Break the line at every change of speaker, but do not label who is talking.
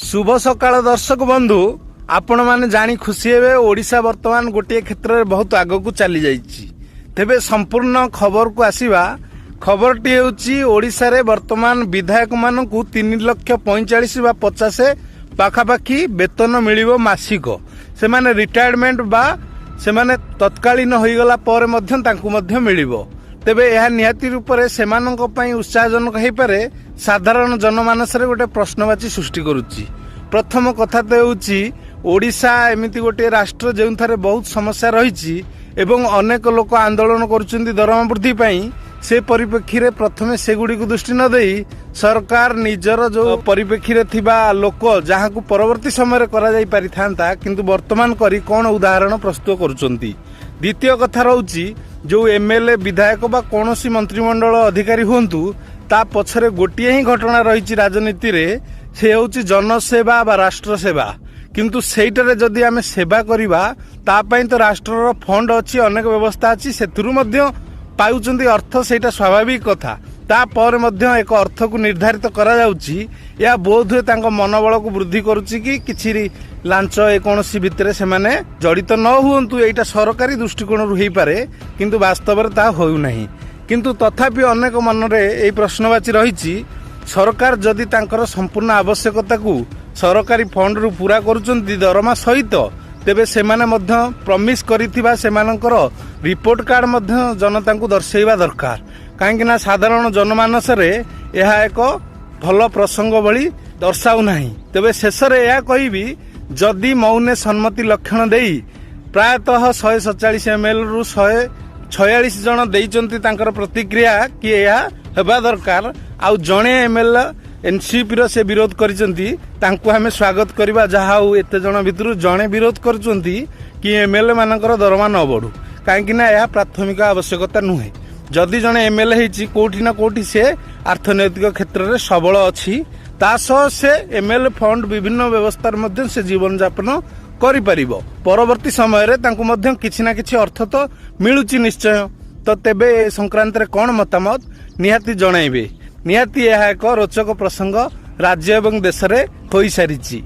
शुभ सकाळ दर्शक बंधु आपण माने जानी खुशी हेबे ओडिशा वर्तमान गोटे क्षेत्र में बहुत आग को चली जाइछि। तेबे संपूर्ण खबर को आसीबा खबरटी हेउछि ओडिशा रे वर्तमान विधायक मानकु 3,45,000 बा 50 पाखापाखी वेतन मिलिबो मासिक। से माने रिटायरमेंट बा से माने तत्कालीन होइगला पर मध्य तांकु मध्य मिलिबो। तेबे यह निहाती रूप से सेमानक पई उत्साहजनक हो पारे, साधारण जनमानस रे गोटे प्रश्नवाची सृष्टि करुच्ची। प्रथम कथा तो होउछि ओडिशा एमिति गोटे राष्ट्र जो थारे बहुत समस्या रही एवं अनेक लोक आंदोलन करुछन्ती दरमा वृद्धि पई। से परिप्रेक्षी रे प्रथमे सेगुडी को दृष्टि न देई सरकार निजर जो परिप्रेक्षी रे थिबा लोक जहाँ को परवर्ती समय करा जाई पारिथांता किंतु वर्तमान करी कोन उदाहरण प्रस्तुत करुछन्ती। द्वितीय कथा रहउछि जो एमएलए विधायक बा कौनसी मंत्रिमंडल अधिकारी हुंतु ता पछरे गोटिए ही घटना रही राजनीति रे, से होउछि जनसेवा बा राष्ट्र सेवा। किंतु सेइटारे जदि आमे सेवा करिबा ता पई तो राष्ट्रर फंड अछि, अनेक व्यवस्था अछि, सेथुरु मध्य पाउचंती अर्थ, सेटा स्वाभाविक कथा। ता पर मध्य एक अर्थ को निर्धारित करा जाउछि। या बोध हुए तांको मनोबल को वृद्धि करुछि कि किछि लांच कौनसी भितरे से माने जड़ित न हुंतु, एटा सरकारी दृष्टिकोण रु हेई पारे किंतु वास्तव में ता होउ नाही। किंतु तथापि अनेक मन रे एई प्रश्नवाची रहिछि। सरकार जदि तांकर संपूर्ण आवश्यकता को सरकारी फंड रु पूरा करुचंती दरमा सहित, तेबे सेमाने मध्य प्रमिस करिथिबा सेमानकर रिपोर्ट कार्ड मध्य जनता को दर्शाइबा दरकार। काहेकि ना साधारण जनमानस रे यह एक भल प्रसंग भली दर्शाउ नाही। तेबे शेष रे यह कहिबी जदि मौने सम्मति लक्षण देई प्रायतः 147 एमएल रु 146 जन देइचंती तांकर प्रतिक्रिया कि यह हेबा दरकार। आउ जणे एमएल एनसीपी रो से विरोध करिसंती, तांको हमें स्वागत करबा। जहा हो एते जन भितरु जणे विरोध करचंती कि एमएलए मानकर दरमा न बढ़ू, काहेकि ना यह प्राथमिक आवश्यकता नुहे। जदि जणे एमएलए हेछि कोठी ना कोठी से अर्थनैतिक क्षेत्र में सबल अछि, ता सह से एमएलए फंड विभिन्न व्यवस्था मध्य से जीवन यापन करि परिबो। परवर्ती समय रे तांको मध्य किछि ना किछि अर्थ तो मिलुछि निश्चय। तो तेबे संक्रांत रे कोन मतामत निहाती जणाइबे। निहाती यह एक रोचक प्रसंग राज्य एवं देश रे होई सारिछि।